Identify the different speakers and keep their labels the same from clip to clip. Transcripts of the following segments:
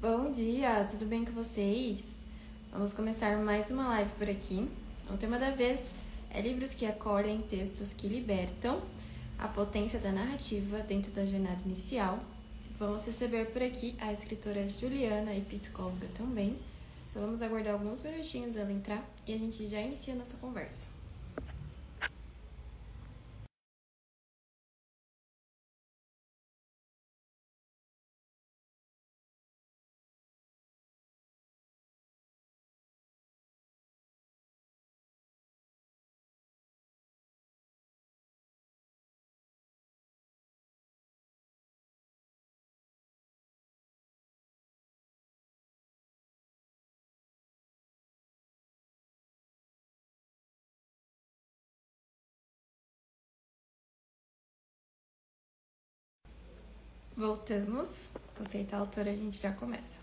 Speaker 1: Bom dia, tudo bem com vocês? Vamos começar mais uma live por aqui. O tema da vez é livros que acolhem, textos que libertam, a potência da narrativa dentro da jornada inicial. Vamos receber por aqui a escritora Juliana e psicóloga também. Só vamos aguardar alguns minutinhos ela entrar e a gente já inicia a nossa conversa. Voltamos. Vou aceitar a autora, a gente já começa.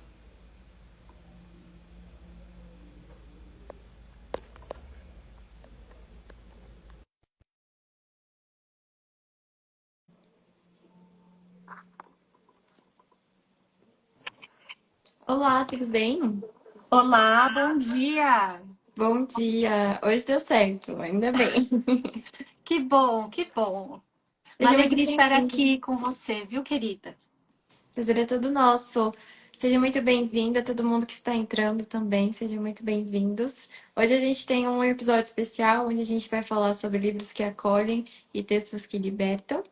Speaker 1: Olá, tudo bem?
Speaker 2: Olá, bom dia!
Speaker 1: Bom dia! Hoje deu certo, ainda bem.
Speaker 2: Que bom, que bom! Uma
Speaker 1: Seja muito
Speaker 2: alegria estar
Speaker 1: bem-vindo.
Speaker 2: aqui com você, viu, querida?
Speaker 1: Prazer é todo nosso. Seja muito bem-vinda, todo mundo que está entrando também, sejam muito bem-vindos. Hoje a gente tem um episódio especial onde a gente vai falar sobre livros que acolhem e textos que libertam.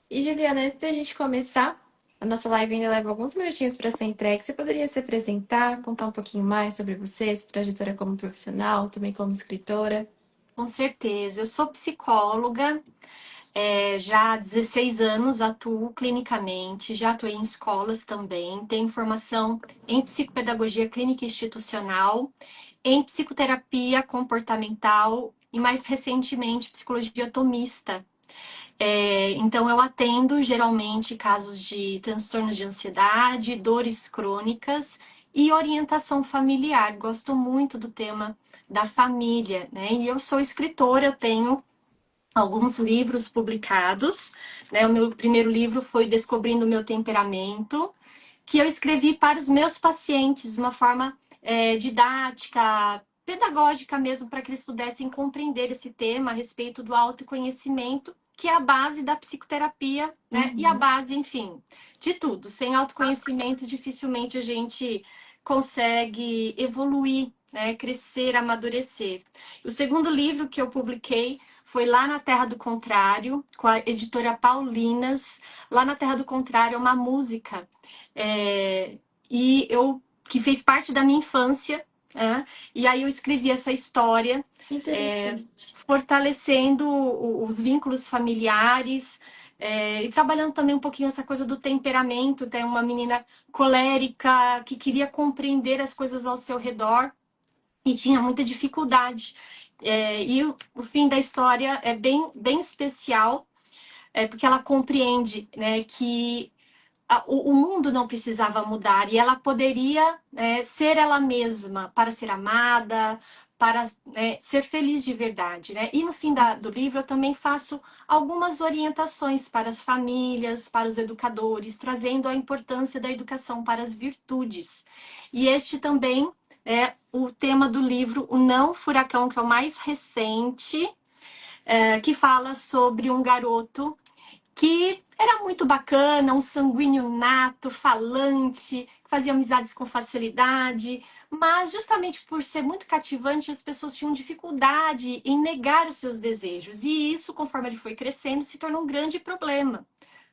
Speaker 1: E Juliana, antes da gente começar, a nossa live ainda leva alguns minutinhos para ser entregue. Você poderia se apresentar, contar um pouquinho mais sobre você, sua trajetória como profissional, também como escritora?
Speaker 2: Com certeza. Eu sou psicóloga, já há 16 anos atuo clinicamente, já atuei em escolas também, tenho formação em psicopedagogia clínica institucional, em psicoterapia comportamental e, mais recentemente, psicologia atomista. Então, eu atendo geralmente casos de transtornos de ansiedade, dores crônicas e orientação familiar. Gosto muito do tema da família, né? E eu sou escritora, eu tenho alguns livros publicados, né? O meu primeiro livro foi Descobrindo o Meu Temperamento, que eu escrevi para os meus pacientes de uma forma didática, pedagógica mesmo, para que eles pudessem compreender esse tema a respeito do autoconhecimento, que é a base da psicoterapia, né? E a
Speaker 1: Uhum.
Speaker 2: base, enfim, de tudo. Sem autoconhecimento, dificilmente a gente consegue evoluir, né? Crescer, amadurecer. O segundo livro que eu publiquei foi Lá na Terra do Contrário, com a editora Paulinas. Lá na Terra do Contrário é uma música e eu que fez parte da minha infância, né? E aí eu escrevi essa história,
Speaker 1: Interessante.
Speaker 2: fortalecendo os vínculos familiares, e trabalhando também um pouquinho essa coisa do temperamento. Tem uma menina colérica que queria compreender as coisas ao seu redor e tinha muita dificuldade. E o fim da história é bem especial, porque ela compreende, né, que o mundo não precisava mudar e ela poderia ser ela mesma para ser amada, para ser feliz de verdade, né? E no fim do livro eu também faço algumas orientações para as famílias, para os educadores, trazendo a importância da educação para as virtudes. E este também é o tema do livro O Não Furacão, que é o mais recente, que fala sobre um garoto que era muito bacana, um sanguíneo nato, falante, que fazia amizades com facilidade, mas justamente por ser muito cativante, as pessoas tinham dificuldade em negar os seus desejos. E isso, conforme ele foi crescendo, se tornou um grande problema,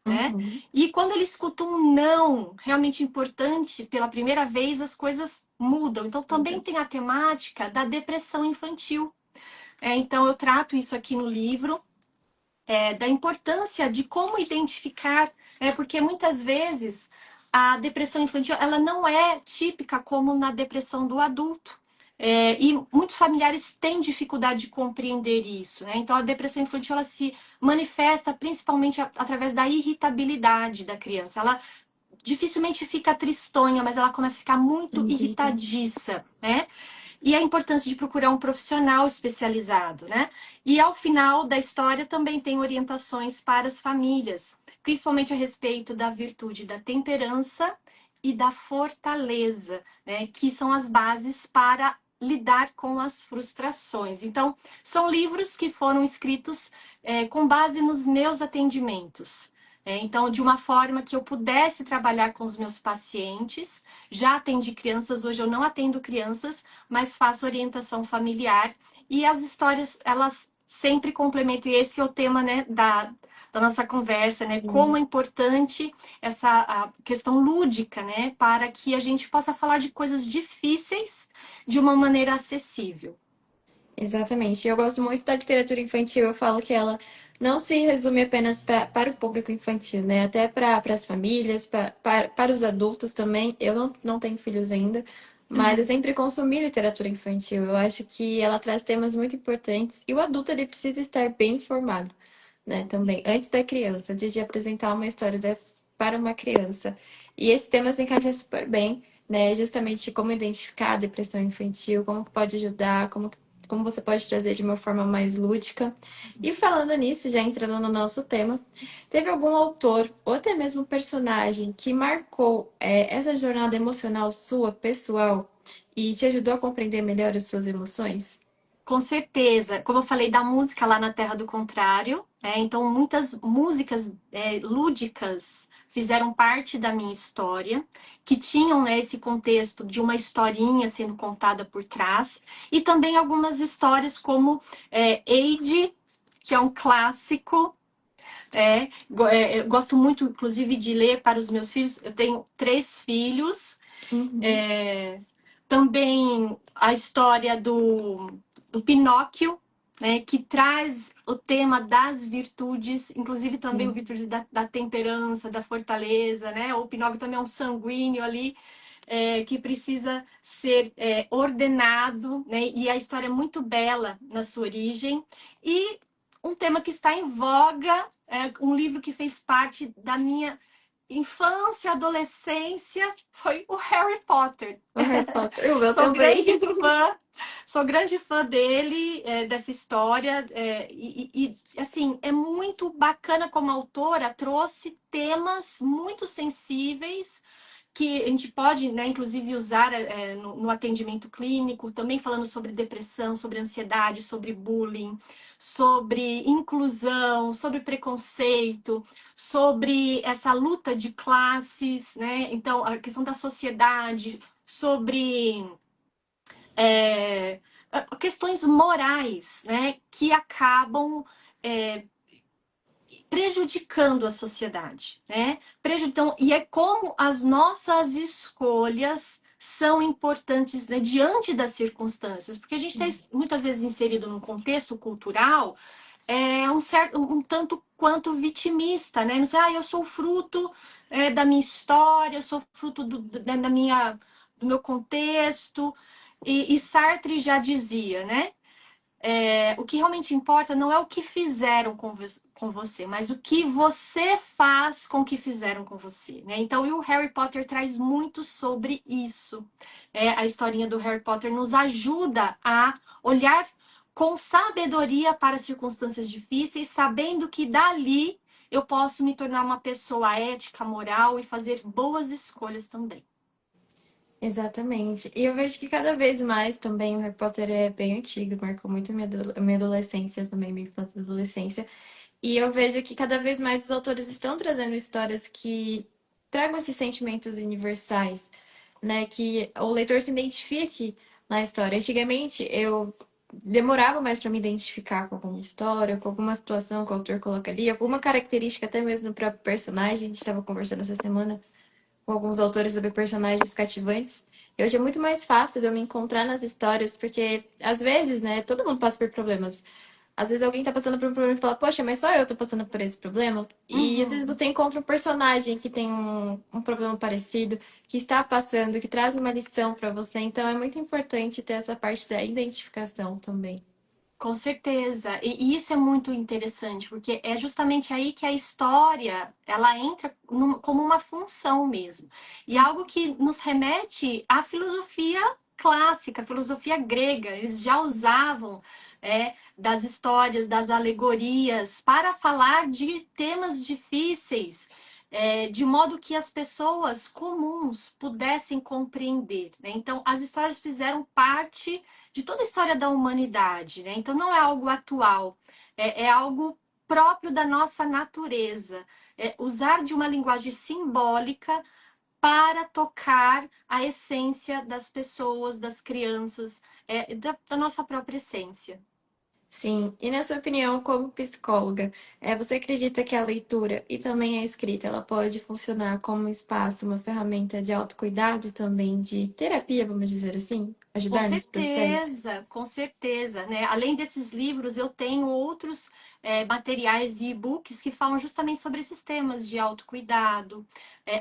Speaker 2: né?
Speaker 1: Uhum.
Speaker 2: E quando ele escuta um não realmente importante pela primeira vez, as coisas mudam. Então também
Speaker 1: Então,
Speaker 2: tem a temática da depressão infantil. Então eu trato isso aqui no livro, da importância de como identificar, porque muitas vezes a depressão infantil ela não é típica como na depressão do adulto. E muitos familiares têm dificuldade de compreender isso, né? Então a depressão infantil ela se manifesta principalmente através da irritabilidade da criança. Ela dificilmente fica tristonha, mas ela começa a ficar muito
Speaker 1: entendi.
Speaker 2: irritadiça, né? E a importância de procurar um profissional especializado, né? E ao final da história também tem orientações para as famílias, principalmente a respeito da virtude da temperança e da fortaleza, né? Que são as bases para lidar com as frustrações. Então, são livros que foram escritos com base nos meus atendimentos. Então, de uma forma que eu pudesse trabalhar com os meus pacientes. Já atendi crianças, hoje eu não atendo crianças, mas faço orientação familiar. E as histórias, elas sempre complementam. E esse é o tema, né, da nossa conversa, né? Como é importante essa a questão lúdica, né? Para que a gente possa falar de coisas difíceis de uma maneira acessível.
Speaker 1: Exatamente. Eu gosto muito da literatura infantil. Eu falo que ela não se resume apenas para o público infantil, né? Até para as famílias, para os adultos também. Eu não tenho filhos ainda, mas eu
Speaker 2: Uhum.
Speaker 1: sempre consumi literatura infantil. Eu acho que ela traz temas muito importantes e o adulto ele precisa estar bem informado, né? Também antes da criança, antes de apresentar uma história para uma criança. E esse tema se encaixa super bem, né? Justamente como identificar a depressão infantil, como que pode ajudar, como você pode trazer de uma forma mais lúdica. E falando nisso, já entrando no nosso tema, teve algum autor ou até mesmo personagem que marcou essa jornada emocional sua, pessoal, e te ajudou a compreender melhor as suas emoções?
Speaker 2: Com certeza, como eu falei da música lá na Terra do Contrário, então muitas músicas lúdicas fizeram parte da minha história, que tinham, né, esse contexto de uma historinha sendo contada por trás, e também algumas histórias como Eide, que é um clássico. Eu gosto muito, inclusive, de ler para os meus filhos. Eu tenho 3 filhos.
Speaker 1: Uhum,
Speaker 2: É, também a história do Pinóquio, né, que traz o tema das virtudes, inclusive também o
Speaker 1: sim.
Speaker 2: virtude da temperança, da fortaleza, né? O Pinóquio também é um sanguíneo ali, que precisa ser ordenado, né? E a história é muito bela na sua origem. E um tema que está em voga, um livro que fez parte da minha infância, adolescência, foi o Harry Potter.
Speaker 1: O Harry Potter, o meu
Speaker 2: Sou
Speaker 1: também.
Speaker 2: grande fã, sou grande fã dele, dessa história, assim, é muito bacana como a autora trouxe temas muito sensíveis que a gente pode, né, inclusive usar no atendimento clínico, também falando sobre depressão, sobre ansiedade, sobre bullying, sobre inclusão, sobre preconceito, sobre essa luta de classes, né? Então, a questão da sociedade, sobre é, questões morais, né, que acabam é, prejudicando a sociedade, né? Então, e é como as nossas escolhas são importantes, né, diante das circunstâncias, porque a gente está muitas vezes inserido num contexto cultural um tanto quanto vitimista, né? Não sei, eu sou fruto da minha história, eu sou fruto do meu contexto. E Sartre já dizia, né? O que realmente importa não é o que fizeram com você, mas o que você faz com o que fizeram com você, né? Então, e o Harry Potter traz muito sobre isso. A historinha do Harry Potter nos ajuda a olhar com sabedoria para circunstâncias difíceis, sabendo que dali eu posso me tornar uma pessoa ética, moral e fazer boas escolhas também.
Speaker 1: Exatamente. E eu vejo que cada vez mais também o Harry Potter é bem antigo, marcou muito minha adolescência também, minha infância e adolescência. E eu vejo que cada vez mais os autores estão trazendo histórias que tragam esses sentimentos universais, né? Que o leitor se identifique na história. Antigamente eu demorava mais para me identificar com alguma história, com alguma situação que o autor coloca ali, alguma característica até mesmo no próprio personagem. A gente estava conversando essa semana com alguns autores sobre personagens cativantes. E hoje é muito mais fácil de eu me encontrar nas histórias, porque às vezes, né, todo mundo passa por problemas. Às vezes alguém tá passando por um problema e fala, poxa, mas só eu tô passando por esse problema. E às vezes
Speaker 2: Uhum.
Speaker 1: você encontra um personagem que tem um problema parecido, que está passando, que traz uma lição para você. Então é muito importante ter essa parte da identificação também.
Speaker 2: Com certeza. E isso é muito interessante, porque é justamente aí que a história, ela entra como uma função mesmo. E algo que nos remete à filosofia clássica, à filosofia grega. Eles já usavam das histórias, das alegorias, para falar de temas difíceis. de modo que as pessoas comuns pudessem compreender, né? Então, as histórias fizeram parte de toda a história da humanidade, né? Então, não é algo atual, é algo próprio da nossa natureza. É usar de uma linguagem simbólica para tocar a essência das pessoas, das crianças, da nossa própria essência.
Speaker 1: Sim, e na sua opinião, como psicóloga, você acredita que a leitura e também a escrita, ela pode funcionar como um espaço, uma ferramenta de autocuidado e também de terapia, vamos dizer assim? Ajudar nesse processo?
Speaker 2: Com certeza, né? Além desses livros, eu tenho outros materiais e e-books que falam justamente sobre esses temas de autocuidado,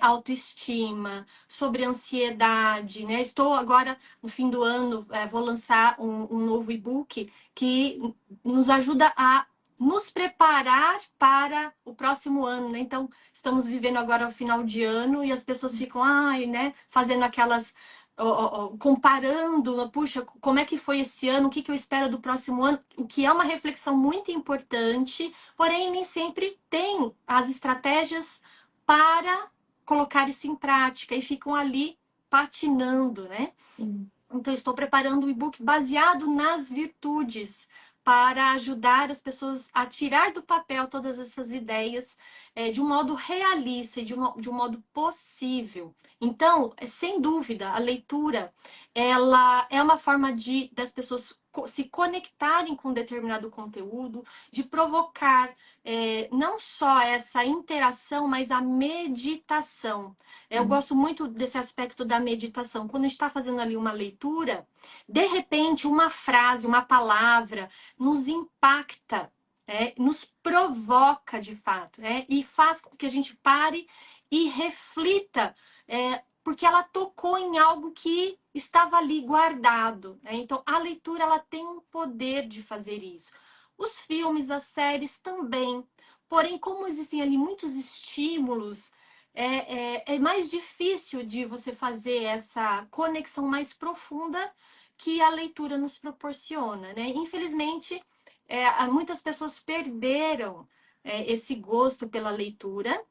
Speaker 2: autoestima, sobre ansiedade, né? Estou agora, no fim do ano, vou lançar um novo e-book que nos ajuda a nos preparar para o próximo ano, né? Então, estamos vivendo agora o final de ano e as pessoas ficam, ai, né, fazendo aquelas comparando, puxa, como é que foi esse ano, o que eu espero do próximo ano, o que é uma reflexão muito importante, porém nem sempre tem as estratégias para colocar isso em prática e ficam ali patinando, né?
Speaker 1: Sim.
Speaker 2: Então, estou preparando um e-book baseado nas virtudes para ajudar as pessoas a tirar do papel todas essas ideias de um modo realista e de um modo possível. Então, sem dúvida, a leitura ela é uma forma das pessoas se conectarem com determinado conteúdo, de provocar não só essa interação, mas a meditação. Eu gosto muito desse aspecto da meditação. Quando a gente está fazendo ali uma leitura, de repente, uma frase, uma palavra nos impacta, nos provoca de fato, e faz com que a gente pare e reflita, porque ela tocou em algo que estava ali guardado. Né? Então, a leitura ela tem um poder de fazer isso. Os filmes, as séries também. Porém, como existem ali muitos estímulos, é mais difícil de você fazer essa conexão mais profunda que a leitura nos proporciona, né? Infelizmente, muitas pessoas perderam esse gosto pela leitura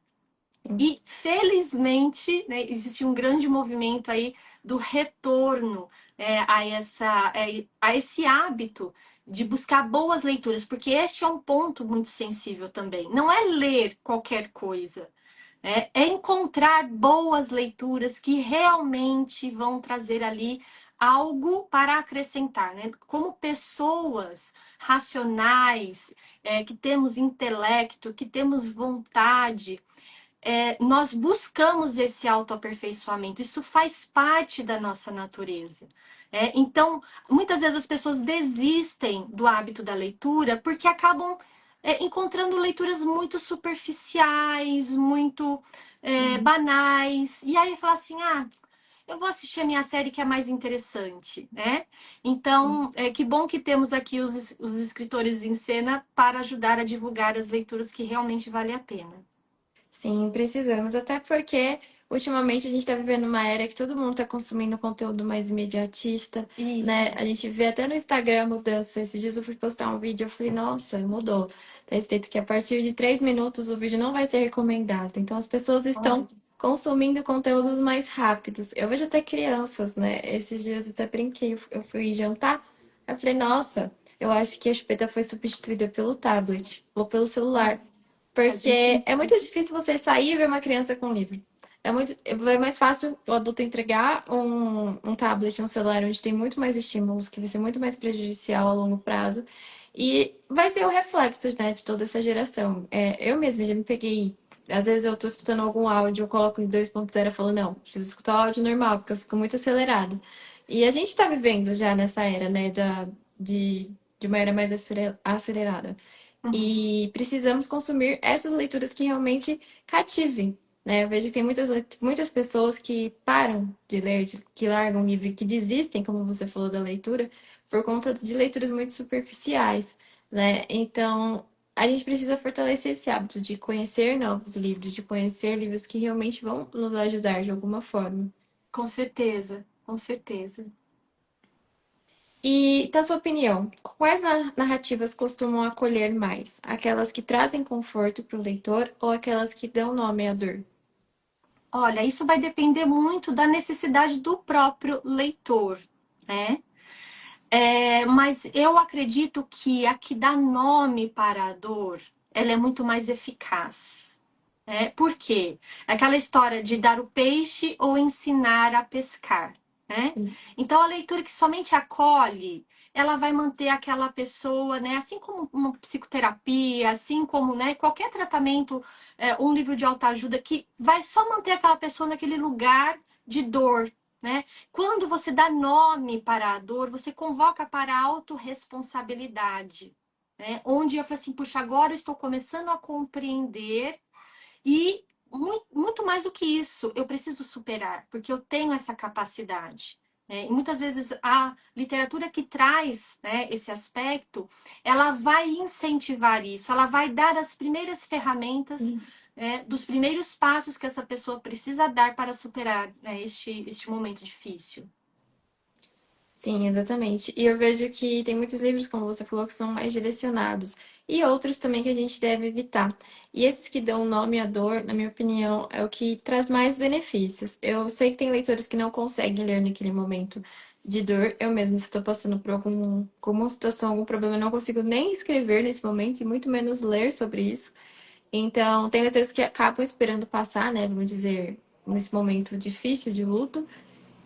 Speaker 2: e, felizmente, né, existe um grande movimento aí do retorno a esse hábito de buscar boas leituras, porque este é um ponto muito sensível também. Não é ler qualquer coisa, é encontrar boas leituras que realmente vão trazer ali algo para acrescentar, né? Como pessoas racionais, que temos intelecto, que temos vontade, nós buscamos esse autoaperfeiçoamento. Isso faz parte da nossa natureza. Então, muitas vezes as pessoas desistem do hábito da leitura porque acabam encontrando leituras muito superficiais, muito banais. E aí fala assim, eu vou assistir a minha série que é mais interessante, né? Então, que bom que temos aqui os escritores em cena para ajudar a divulgar as leituras que realmente valem a pena.
Speaker 1: Sim, precisamos. Até porque ultimamente a gente está vivendo uma era que todo mundo está consumindo conteúdo mais imediatista, né?
Speaker 2: Isso.
Speaker 1: A gente vê até no Instagram mudança. Esses dias eu fui postar um vídeo, eu falei, nossa, mudou. Tá escrito que a partir de 3 minutos o vídeo não vai ser recomendado. Então as pessoas estão
Speaker 2: Olha.
Speaker 1: consumindo conteúdos mais rápidos. Eu vejo até crianças, né? Esses dias eu até brinquei, eu fui jantar, eu falei, nossa, eu acho que a chupeta foi substituída pelo tablet ou pelo celular.
Speaker 2: A gente
Speaker 1: Porque é muito
Speaker 2: precisa.
Speaker 1: difícil você sair e ver uma criança com um livro. É mais fácil o adulto entregar um tablet, um celular, onde tem muito mais estímulos, que vai ser muito mais prejudicial a longo prazo. E vai ser o reflexo, né, de toda essa geração. Eu mesma já me peguei. Às vezes eu tô escutando algum áudio, eu coloco em 2.0 e falo, não, preciso escutar o áudio normal, porque eu fico muito acelerada. E a gente tá vivendo já nessa era, né, de uma era mais acelerada.
Speaker 2: Uhum.
Speaker 1: E precisamos consumir essas leituras que realmente cativem, né? Eu vejo que tem muitas pessoas que param de ler, que largam o livro e que desistem, como você falou da leitura, por conta de leituras muito superficiais, né? Então, a gente precisa fortalecer esse hábito de conhecer novos livros, de conhecer livros que realmente vão nos ajudar de alguma forma.
Speaker 2: Com certeza, com certeza.
Speaker 1: E, na sua opinião, quais narrativas costumam acolher mais? Aquelas que trazem conforto para o leitor ou aquelas que dão nome à dor?
Speaker 2: Olha, isso vai depender muito da necessidade do próprio leitor, né? Mas eu acredito que a que dá nome para a dor, ela é muito mais eficaz. Por quê? Aquela história de dar o peixe ou ensinar a pescar, né? Então, a leitura que somente acolhe, ela vai manter aquela pessoa, né? Assim como uma psicoterapia, assim como, né, qualquer tratamento, um livro de autoajuda que vai só manter aquela pessoa naquele lugar de dor, né? Quando você dá nome para a dor, você convoca para a autorresponsabilidade, né? Onde eu falo assim, puxa, agora eu estou começando a compreender e muito mais do que isso, eu preciso superar, porque eu tenho essa capacidade. Né? E muitas vezes a literatura que traz, né, esse aspecto, ela vai incentivar isso, ela vai dar as primeiras ferramentas, dos primeiros passos que essa pessoa precisa dar para superar, né, este momento difícil.
Speaker 1: Sim, exatamente. E eu vejo que tem muitos livros, como você falou, que são mais direcionados, e outros também que a gente deve evitar. E esses que dão nome à dor, na minha opinião, é o que traz mais benefícios. Eu sei que tem leitores que não conseguem ler naquele momento de dor. Eu mesma estou passando por alguma situação, algum problema, eu não consigo nem escrever nesse momento, e muito menos ler sobre isso. Então, tem leitores que acabam esperando passar, né? Vamos dizer, nesse momento difícil de luto.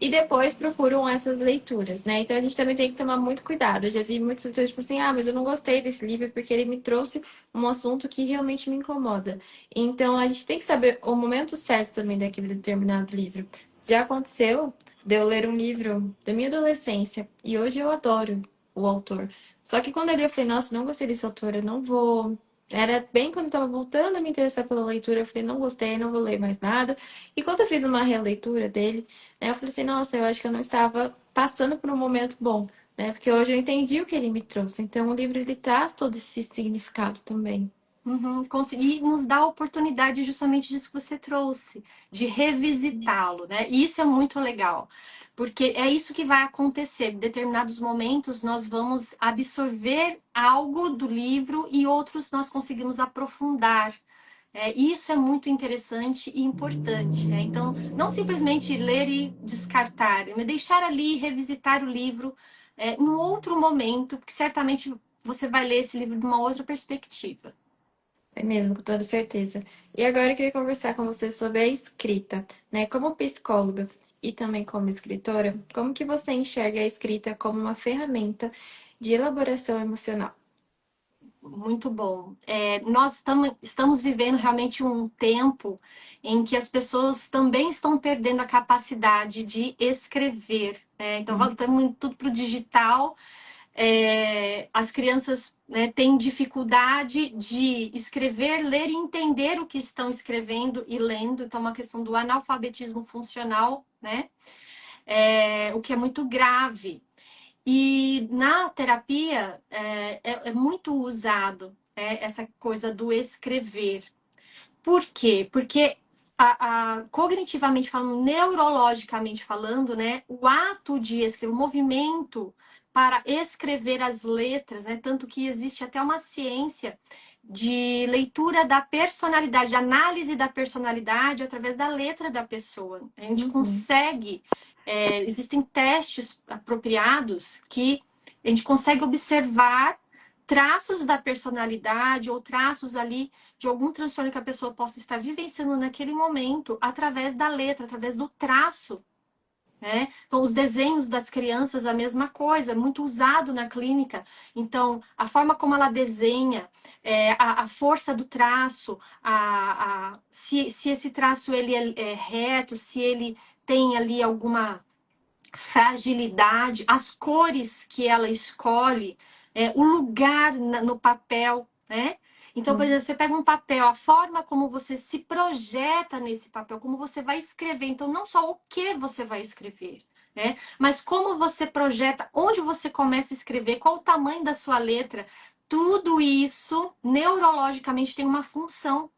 Speaker 1: E depois procuram essas leituras, né? Então a gente também tem que tomar muito cuidado. Eu já vi muitos leitores tipo assim, mas eu não gostei desse livro porque ele me trouxe um assunto que realmente me incomoda. Então a gente tem que saber o momento certo também daquele determinado livro. Já aconteceu de eu ler um livro da minha adolescência e hoje eu adoro o autor. Só que quando eu li, eu falei, nossa, não gostei desse autor, eu não vou. Era bem quando eu estava voltando a me interessar pela leitura, eu falei, não gostei, não vou ler mais nada. E quando eu fiz uma releitura dele, né, eu falei assim, nossa, eu acho que eu não estava passando por um momento bom, né? Porque hoje eu entendi o que ele me trouxe. Então, o livro ele traz todo esse significado também.
Speaker 2: Uhum, conseguir nos dar a oportunidade justamente disso que você trouxe, de revisitá-lo, né? E isso é muito legal, porque é isso que vai acontecer. Em determinados momentos, nós vamos absorver algo do livro e outros nós conseguimos aprofundar. Isso é muito interessante e importante. Né? Então, não simplesmente ler e descartar, mas deixar ali revisitar o livro em outro momento, porque certamente você vai ler esse livro de uma outra perspectiva.
Speaker 1: É mesmo, com toda certeza. E agora eu queria conversar com você sobre a escrita, né? Como psicóloga e também como escritora, como que você enxerga a escrita como uma ferramenta de elaboração emocional?
Speaker 2: Muito bom. Nós estamos vivendo realmente um tempo em que as pessoas também estão perdendo a capacidade de escrever. Né? Então, voltamos tudo para o digital. As crianças, né, têm dificuldade de escrever, ler e entender o que estão escrevendo e lendo. Então, é uma questão do analfabetismo funcional, né? O que é muito grave. E na terapia é muito usado essa coisa do escrever. Por quê? Porque cognitivamente falando, neurologicamente falando, né, o ato de escrever, o movimento para escrever as letras, né, tanto que existe até uma ciência de leitura da personalidade, de análise da personalidade através da letra da pessoa. A gente
Speaker 1: Uhum.
Speaker 2: consegue, existem testes apropriados que a gente consegue observar traços da personalidade ou traços ali de algum transtorno que a pessoa possa estar vivenciando naquele momento através da letra, através do traço. Né? Então, os desenhos das crianças, a mesma coisa, muito usado na clínica. Então, a forma como ela desenha, a força do traço, se esse traço ele é reto, se ele tem ali alguma fragilidade, as cores que ela escolhe, o lugar no papel, né? Então, por exemplo, você pega um papel, a forma como você se projeta nesse papel, como você vai escrever. Então, não só o que você vai escrever, né? Mas como você projeta, onde você começa a escrever, qual o tamanho da sua letra. Tudo isso, neurologicamente, tem uma função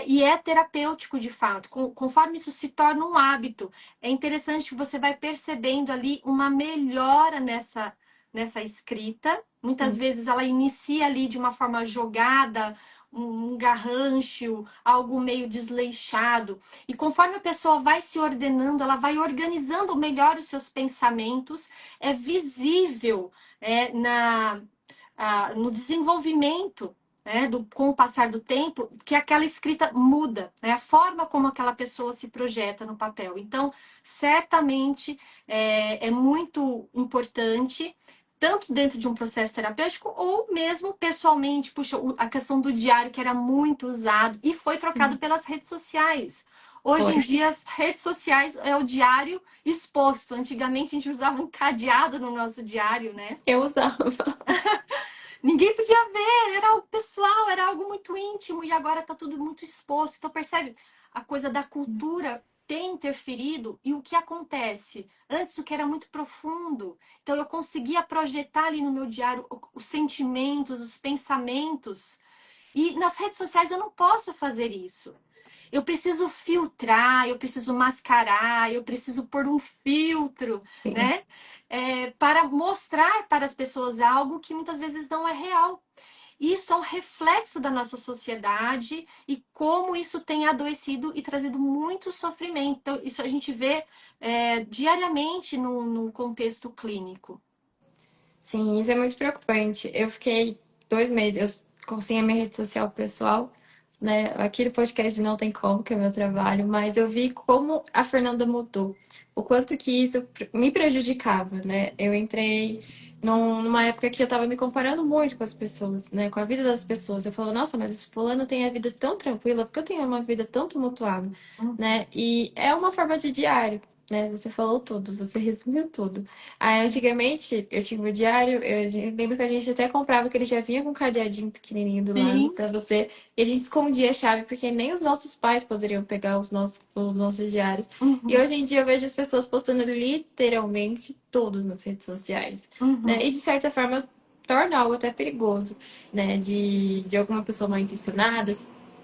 Speaker 2: e é terapêutico de fato. Conforme isso se torna um hábito, é interessante que você vai percebendo ali uma melhora nessa escrita. Muitas
Speaker 1: Sim.
Speaker 2: vezes ela inicia ali de uma forma jogada, um garrancho, algo meio desleixado. E conforme a pessoa vai se ordenando, ela vai organizando melhor os seus pensamentos, é visível no desenvolvimento, né, com o passar do tempo, que aquela escrita muda, né, a forma como aquela pessoa se projeta no papel. Então, certamente é muito importante, tanto dentro de um processo terapêutico ou mesmo pessoalmente. Puxa, a questão do diário, que era muito usado e foi trocado pelas redes sociais. Hoje
Speaker 1: Foi.
Speaker 2: em dia, as redes sociais é o diário exposto. Antigamente, a gente usava um cadeado no nosso diário, né?
Speaker 1: Eu usava.
Speaker 2: Ninguém podia ver, era algo pessoal, era algo muito íntimo, e agora está tudo muito exposto. Então, percebe? A coisa da cultura tem interferido, e o que acontece? Antes, o que era muito profundo. Então, eu conseguia projetar ali no meu diário os sentimentos, os pensamentos, e nas redes sociais eu não posso fazer isso. Eu preciso filtrar, eu preciso mascarar, eu preciso pôr um filtro,
Speaker 1: Sim.
Speaker 2: né? Para mostrar para as pessoas algo que muitas vezes não é real. Isso é um reflexo da nossa sociedade e como isso tem adoecido e trazido muito sofrimento. Então, isso a gente vê diariamente no contexto clínico.
Speaker 1: Sim, isso é muito preocupante. Eu fiquei 2 meses, eu consegui a minha rede social pessoal, né? Aqui no podcast não tem como, que é meu trabalho, mas eu vi como a Fernanda mudou, o quanto que isso me prejudicava, né? Eu entrei numa época que eu tava me comparando muito com as pessoas, né? Com a vida das pessoas. Eu falava, nossa, mas esse fulano tem a vida tão tranquila, porque eu tenho uma vida tão tumultuada,
Speaker 2: Uhum.
Speaker 1: né? E é uma forma de diário, né? Você falou tudo, você resumiu tudo. Aí, antigamente, eu tinha o diário, eu lembro que a gente até comprava que ele já vinha com um cadeadinho pequenininho do lado
Speaker 2: Sim.
Speaker 1: pra você, e a gente escondia a chave, porque nem os nossos pais poderiam pegar os nossos diários. E
Speaker 2: Uhum.
Speaker 1: hoje em dia eu vejo as pessoas postando literalmente tudo nas redes sociais, né?
Speaker 2: Uhum.
Speaker 1: E de certa forma torna algo até perigoso, né? De alguma pessoa mal intencionada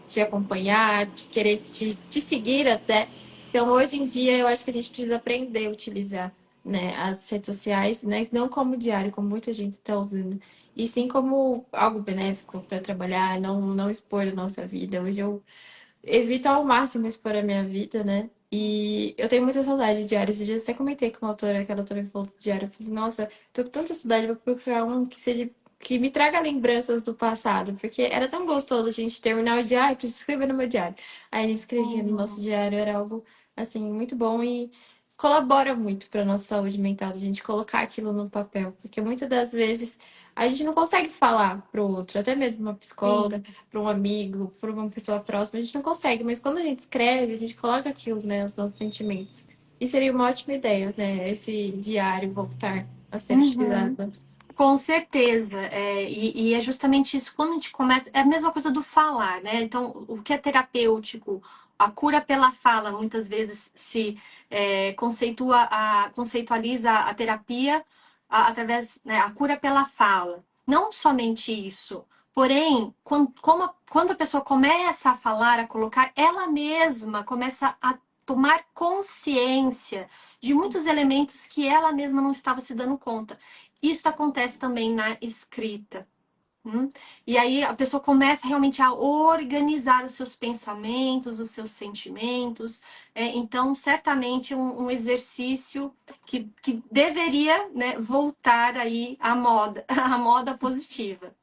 Speaker 1: te acompanhar, de querer te seguir até. Então, hoje em dia, eu acho que a gente precisa aprender a utilizar, né, as redes sociais, né, não como diário, como muita gente está usando, e sim como algo benéfico para trabalhar, não expor a nossa vida. Hoje eu evito ao máximo expor a minha vida, né? E eu tenho muita saudade de diário. Esses dias eu até comentei com uma autora que ela também falou do diário. Eu falei assim, nossa, tô com tanta saudade, vou procurar um que seja, que me traga lembranças do passado, porque era tão gostoso a gente terminar o diário, preciso escrever no meu diário. Aí a gente escrevia no nosso
Speaker 2: Uhum.
Speaker 1: diário, era algo assim muito bom e colabora muito para nossa saúde mental, a gente colocar aquilo no papel, porque muitas das vezes a gente não consegue falar pro outro, até mesmo uma psicóloga,
Speaker 2: Sim.
Speaker 1: para um amigo, para uma pessoa próxima, a gente não consegue, mas quando a gente escreve, a gente coloca aquilo, né, os nossos sentimentos. E seria uma ótima ideia, né, esse diário voltar a ser
Speaker 2: Uhum.
Speaker 1: utilizado.
Speaker 2: Com certeza, e é justamente isso. Quando a gente começa, é a mesma coisa do falar, né? Então, o que é terapêutico, a cura pela fala, muitas vezes se conceitualiza a terapia através, né, a cura pela fala. Não somente isso, porém, quando a pessoa começa a falar, a colocar, ela mesma começa a tomar consciência de muitos elementos que ela mesma não estava se dando conta. Isso acontece também na escrita. hum? E aí a pessoa começa realmente a organizar os seus pensamentos, os seus sentimentos. Então, certamente um exercício que deveria, né, voltar aí à moda, à moda positiva.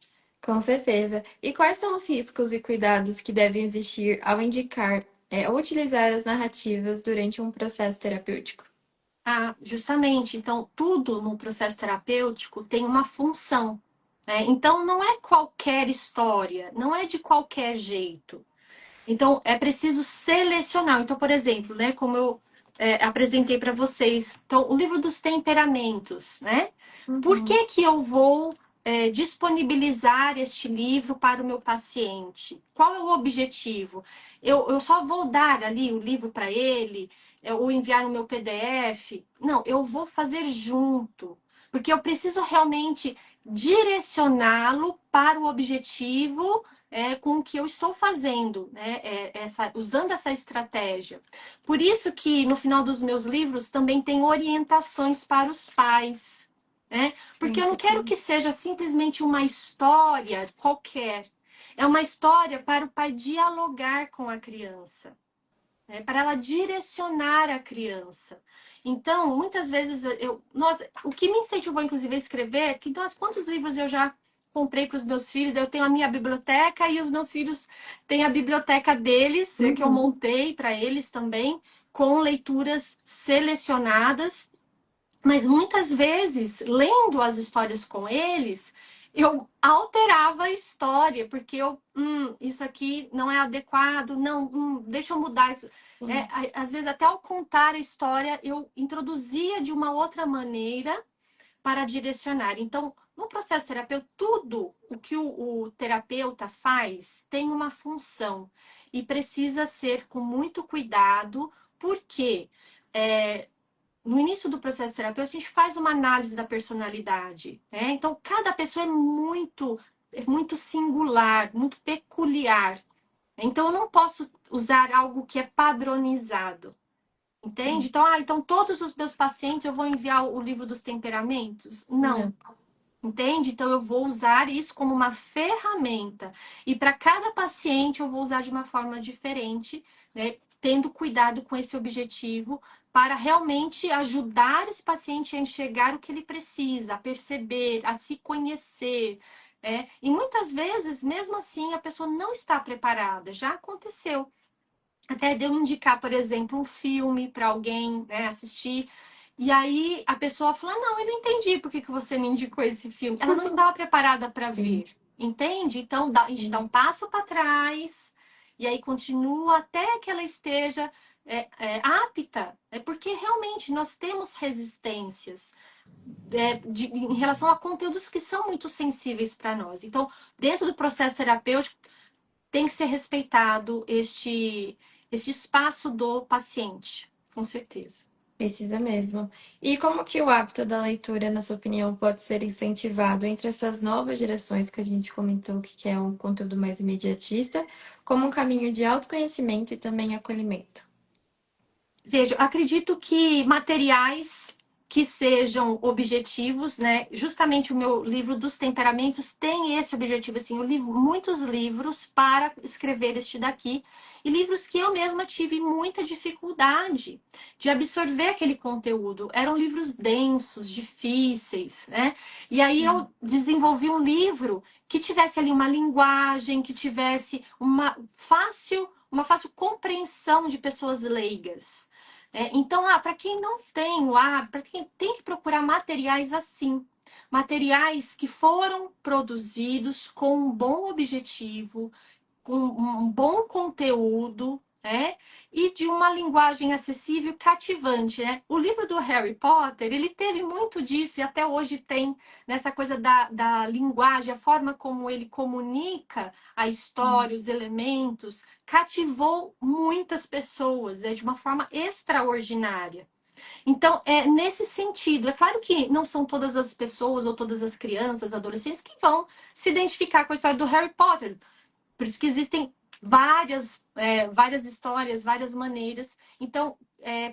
Speaker 1: Com certeza. E quais são os riscos e cuidados que devem existir ao indicar ou utilizar as narrativas durante um processo terapêutico?
Speaker 2: Ah, justamente. Então, tudo no processo terapêutico tem uma função, né? Então, não é qualquer história, não é de qualquer jeito. Então, é preciso selecionar. Então, por exemplo, né, como eu apresentei para vocês, então, o livro dos temperamentos, né? Por
Speaker 1: Uhum.
Speaker 2: que que eu vou disponibilizar este livro para o meu paciente? Qual é o objetivo? Eu só vou dar ali o livro para ele, ou enviar no meu PDF? Não, eu vou fazer junto, porque eu preciso realmente direcioná-lo para o objetivo com o que eu estou fazendo, né? Usando essa estratégia. Por isso que no final dos meus livros também tem orientações para os pais. né? Porque
Speaker 1: Sim,
Speaker 2: eu não quero que
Speaker 1: totalmente.
Speaker 2: seja simplesmente uma história qualquer. É uma história para o pai dialogar com a criança, né? Para ela direcionar a criança. Então, muitas vezes nossa, o que me incentivou inclusive a escrever é que, nossa, quantos livros eu já comprei para os meus filhos? Eu tenho a minha biblioteca e os meus filhos têm a biblioteca deles, que eu
Speaker 1: Uhum.
Speaker 2: montei para eles também, com leituras selecionadas. Mas muitas vezes, lendo as histórias com eles, eu alterava a história, porque isso aqui não é adequado, não, deixa eu mudar isso.
Speaker 1: Sim,
Speaker 2: Às vezes, até ao contar a história, eu introduzia de uma outra maneira para direcionar. Então, no processo terapêutico, tudo o que o terapeuta faz tem uma função e precisa ser com muito cuidado, porque é, no início do processo terapêutico, a gente faz uma análise da personalidade, né? Então, cada pessoa é muito singular, muito peculiar. Então, eu não posso usar algo que é padronizado, entende?
Speaker 1: sim.
Speaker 2: Então, então todos os meus pacientes eu vou enviar o livro dos temperamentos? Não.
Speaker 1: Não.
Speaker 2: Entende? Então, eu vou usar isso como uma ferramenta. E para cada paciente, eu vou usar de uma forma diferente, né? Tendo cuidado com esse objetivo, para realmente ajudar esse paciente a enxergar o que ele precisa, a perceber, a se conhecer. Né? E muitas vezes, mesmo assim, a pessoa não está preparada. Já aconteceu. Até de eu indicar, por exemplo, um filme para alguém, né, assistir. E aí a pessoa fala: Não, eu não entendi por que que você me indicou esse filme. Ela não estava preparada para
Speaker 1: Sim,
Speaker 2: ver, entende? Então a gente dá
Speaker 1: sim.
Speaker 2: um passo para trás e aí continua até que ela esteja apta. É porque realmente nós temos resistências em relação a conteúdos que são muito sensíveis para nós. Então, dentro do processo terapêutico, tem que ser respeitado este espaço do paciente, com certeza.
Speaker 1: Precisa mesmo. E como que o hábito da leitura, na sua opinião, pode ser incentivado entre essas novas gerações que a gente comentou que quer um conteúdo mais imediatista, como um caminho de autoconhecimento e também acolhimento?
Speaker 2: Veja, acredito que materiais que sejam objetivos, né? Justamente o meu livro dos temperamentos tem esse objetivo, assim, eu li muitos livros para escrever este daqui, e livros que eu mesma tive muita dificuldade de absorver aquele conteúdo. Eram livros densos, difíceis, né? E aí eu desenvolvi um livro que tivesse ali uma linguagem, que tivesse uma fácil compreensão de pessoas leigas. Então, para quem não tem o hábito, para quem tem que procurar materiais assim, materiais que foram produzidos com um bom objetivo, com um bom conteúdo, né? E de uma linguagem acessível e cativante, né? O livro do Harry Potter, ele teve muito disso e até hoje tem nessa coisa da linguagem, a forma como ele comunica a história, os elementos, cativou muitas pessoas, de uma forma extraordinária. Então, é nesse sentido. É claro que não são todas as pessoas ou todas as crianças, adolescentes que vão se identificar com a história do Harry Potter. Por isso que existem várias histórias, várias maneiras. Então,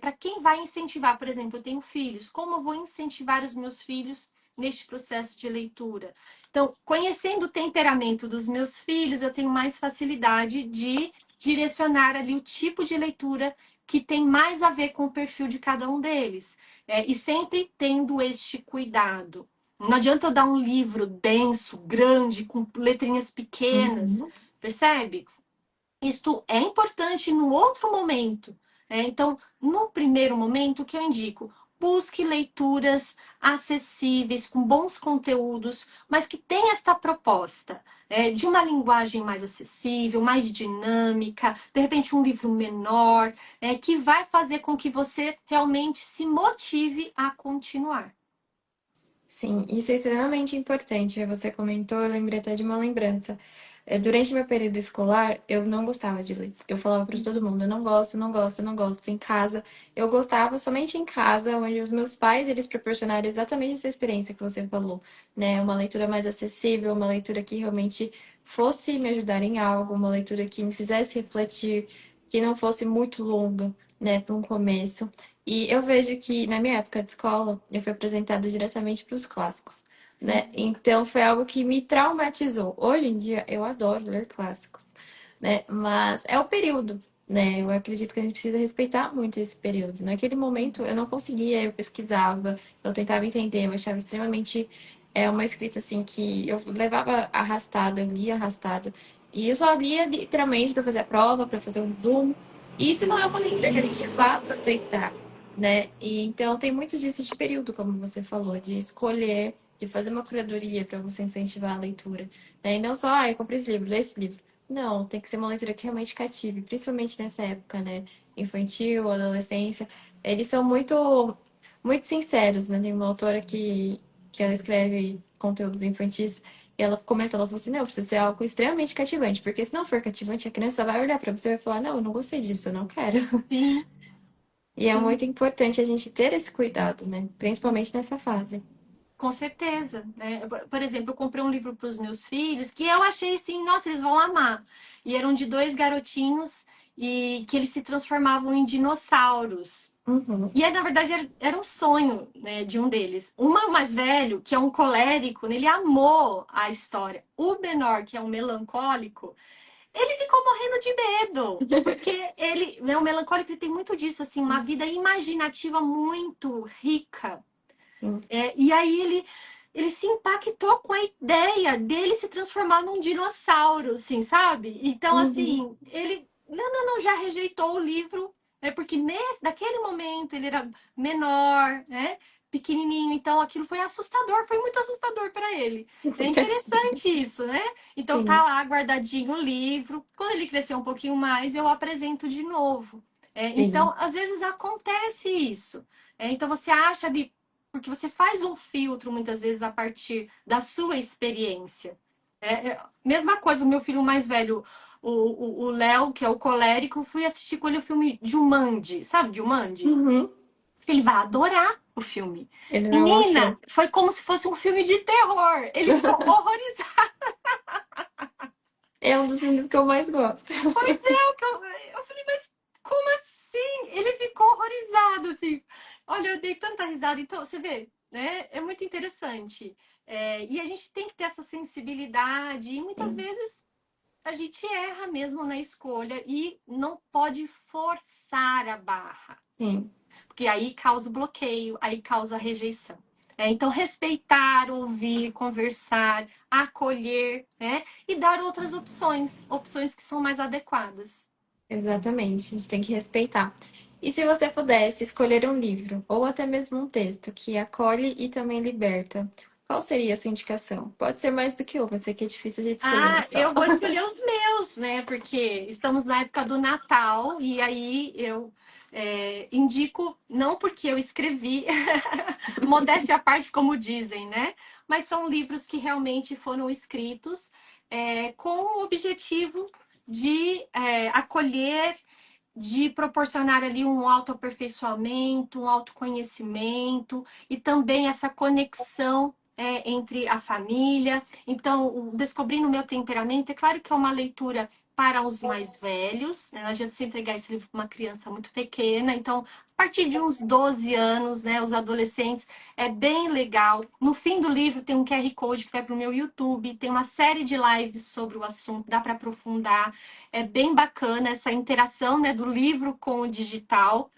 Speaker 2: para quem vai incentivar, por exemplo, eu tenho filhos, como eu vou incentivar os meus filhos neste processo de leitura? Então, conhecendo o temperamento dos meus filhos, eu tenho mais facilidade de direcionar ali o tipo de leitura que tem mais a ver com o perfil de cada um deles. E sempre tendo este cuidado. Não adianta eu dar um livro denso, grande, com letrinhas pequenas,
Speaker 1: Uhum.
Speaker 2: percebe? Isto é importante no outro momento. Então, no primeiro momento, o que eu indico? Busque leituras acessíveis, com bons conteúdos, mas que tenha essa proposta de uma linguagem mais acessível, mais dinâmica, de repente um livro menor, que vai fazer com que você realmente se motive a continuar.
Speaker 1: Sim, isso é extremamente importante. Você comentou, eu lembrei até de uma lembrança. Durante meu período escolar, eu não gostava de ler. Eu falava para todo mundo, eu não gosto, não gosto, não gosto. Em casa, eu gostava somente em casa, onde os meus pais, eles proporcionaram exatamente essa experiência que você falou, né? Uma leitura mais acessível, uma leitura que realmente fosse me ajudar em algo, uma leitura que me fizesse refletir, que não fosse muito longa, né, para um começo. E eu vejo que na minha época de escola, eu fui apresentada diretamente para os clássicos, né? Então foi algo que me traumatizou. Hoje em dia eu adoro ler clássicos, né? Mas é o período, né? Eu acredito que a gente precisa respeitar muito esse período. Naquele momento eu não conseguia, eu pesquisava, eu tentava entender, eu achava extremamente uma escrita assim que eu levava arrastada, eu lia arrastada. E eu só lia literalmente para fazer a prova, para fazer um resumo. E isso não é uma leitura que a gente vai aproveitar, né? E então tem muito disso de período, como você falou, de escolher, de fazer uma curadoria para você incentivar a leitura, né? E não só, eu comprei esse livro, lê esse livro. Não, tem que ser uma leitura que realmente cative, principalmente nessa época, né? Infantil, adolescência. Eles são muito sinceros, né? Tem uma autora que ela escreve conteúdos infantis e ela comentou, ela falou assim, não, precisa ser algo extremamente cativante, porque se não for cativante, a criança vai olhar para você e vai falar, não, eu não gostei disso, eu não quero.
Speaker 2: Sim,
Speaker 1: E é
Speaker 2: sim.
Speaker 1: muito importante a gente ter esse cuidado, né? Principalmente nessa fase.
Speaker 2: Com certeza, né? Por exemplo, eu comprei um livro para os meus filhos que eu achei assim, nossa, eles vão amar. E eram de dois garotinhos e que eles se transformavam em dinossauros.
Speaker 1: Uhum,
Speaker 2: E aí, na verdade, era um sonho, né, de um deles. O mais velho, que é um colérico, né, ele amou a história. O menor, que é um melancólico, ele ficou morrendo de medo. Porque ele, né, o melancólico ele tem muito disso, assim, uma vida imaginativa muito rica.
Speaker 1: sim.
Speaker 2: E aí ele se impactou com a ideia dele se transformar num dinossauro, assim, sabe? Então,
Speaker 1: Uhum,
Speaker 2: assim, ele não, já rejeitou o livro, né? Porque naquele momento ele era menor, né? Pequenininho, então aquilo foi assustador, foi muito assustador para ele. É
Speaker 1: tadinho.
Speaker 2: interessante isso, né? Então tá
Speaker 1: Sim,
Speaker 2: lá guardadinho o livro. Quando ele crescer um pouquinho mais, eu apresento de novo.
Speaker 1: sim.
Speaker 2: Então, às vezes acontece isso. Então você acha ali porque você faz um filtro muitas vezes a partir da sua experiência. Mesma coisa, o meu filho mais velho, o Léo, que é o colérico, fui assistir com ele o filme Jumanji, sabe Jumanji?
Speaker 1: Uhum.
Speaker 2: Ele vai adorar o filme.
Speaker 1: Ele não gostou.
Speaker 2: Menina, foi como se fosse um filme de terror. Ele ficou horrorizado.
Speaker 1: É um dos filmes que eu mais gosto.
Speaker 2: Pois é, eu falei, mas como assim? Ele ficou horrorizado, assim. Olha, eu dei tanta risada. Então, você vê, né? É muito interessante. E a gente tem que ter essa sensibilidade. E muitas
Speaker 1: Sim,
Speaker 2: vezes a gente erra mesmo na escolha e não pode forçar a barra.
Speaker 1: sim,
Speaker 2: Porque aí causa o bloqueio, aí causa a rejeição. Então, respeitar, ouvir, conversar, acolher, né? E dar outras opções, opções que são mais adequadas.
Speaker 1: exatamente. A gente tem que respeitar. E se você pudesse escolher um livro, ou até mesmo um texto, que acolhe e também liberta, qual seria a sua indicação? Pode ser mais do que uma, eu sei que é difícil a gente escolher um
Speaker 2: Ah,
Speaker 1: só.
Speaker 2: eu vou escolher os meus, né? Porque estamos na época do Natal e aí eu indico, não porque eu escrevi, modéstia à parte, como dizem, né? Mas são livros que realmente foram escritos com o objetivo de acolher, de proporcionar ali um autoaperfeiçoamento, um autoconhecimento e também essa conexão entre a família. Então, Descobrindo o Meu Temperamento, é claro que é uma leitura para os mais velhos, né? Não adianta você entregar esse livro para uma criança muito pequena. Então, a partir de uns 12 anos, né, os adolescentes, é bem legal. No fim do livro tem um QR Code que vai para o meu YouTube, tem uma série de lives sobre o assunto, dá para aprofundar. É bem bacana essa interação, né, do livro com o digital.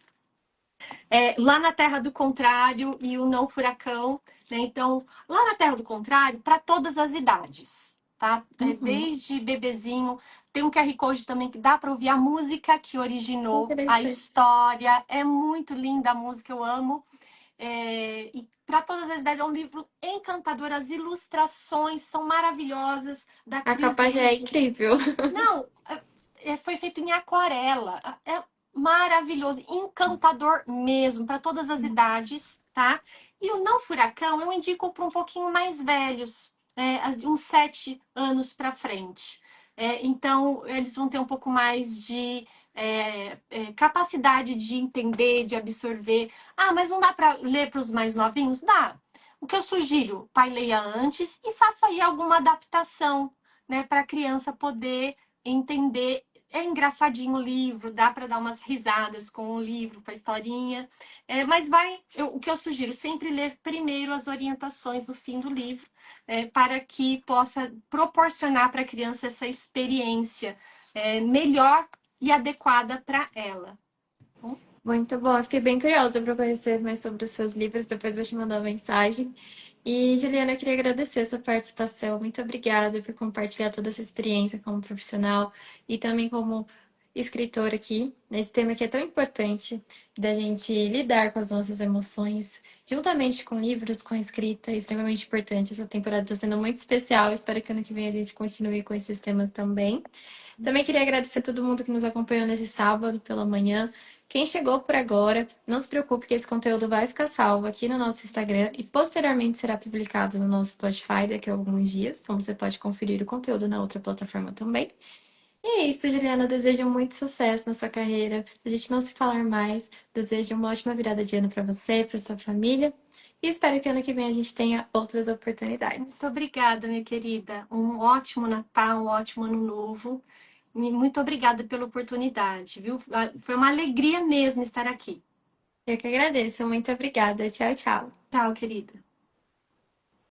Speaker 2: Lá na Terra do Contrário e o Não Furacão, né? Então, lá na Terra do Contrário, para todas as idades, tá?
Speaker 1: Uhum,
Speaker 2: Desde bebezinho. Tem um QR Code também que dá para ouvir a música que originou a
Speaker 1: interessante.
Speaker 2: história. É muito linda a música, eu amo. E para todas as idades, é um livro encantador. As ilustrações são maravilhosas da
Speaker 1: A
Speaker 2: Cris
Speaker 1: capa já é
Speaker 2: Liz.
Speaker 1: incrível.
Speaker 2: Não, foi feito em aquarela. É maravilhoso, encantador mesmo, para todas as idades, tá? E o Não Furacão eu indico para um pouquinho mais velhos, uns 7 anos para frente. Então, eles vão ter um pouco mais de capacidade de entender, de absorver. Ah, mas não dá para ler para os mais novinhos? Dá. O que eu sugiro, pai leia antes e faça aí alguma adaptação, né, para a criança poder entender É engraçadinho o livro, dá para dar umas risadas com o livro, com a historinha. Mas o que eu sugiro, sempre ler primeiro as orientações do fim do livro, para que possa proporcionar para a criança essa experiência melhor e adequada para ela.
Speaker 1: Muito bom, eu fiquei bem curiosa para conhecer mais sobre os seus livros, depois vou te mandar uma mensagem. E, Juliana, eu queria agradecer a sua participação. Muito obrigada por compartilhar toda essa experiência como profissional e também como escritora aqui, nesse tema que é tão importante da gente lidar com as nossas emoções, juntamente com livros, com a escrita, é extremamente importante. Essa temporada está sendo muito especial. Espero que ano que vem a gente continue com esses temas também. Também queria agradecer a todo mundo que nos acompanhou nesse sábado pela manhã. Quem chegou por agora, não se preocupe que esse conteúdo vai ficar salvo aqui no nosso Instagram e posteriormente será publicado no nosso Spotify daqui a alguns dias. Então você pode conferir o conteúdo na outra plataforma também. E é isso, Juliana. Eu desejo muito sucesso na sua carreira. Se a gente não se falar mais, desejo uma ótima virada de ano para você, para sua família. E espero que ano que vem a gente tenha outras oportunidades.
Speaker 2: Muito obrigada, minha querida. Um ótimo Natal, um ótimo Ano Novo. E muito obrigada pela oportunidade, viu? Foi uma alegria mesmo estar aqui.
Speaker 1: Eu que agradeço. Muito obrigada. Tchau, tchau.
Speaker 2: Tchau, querida.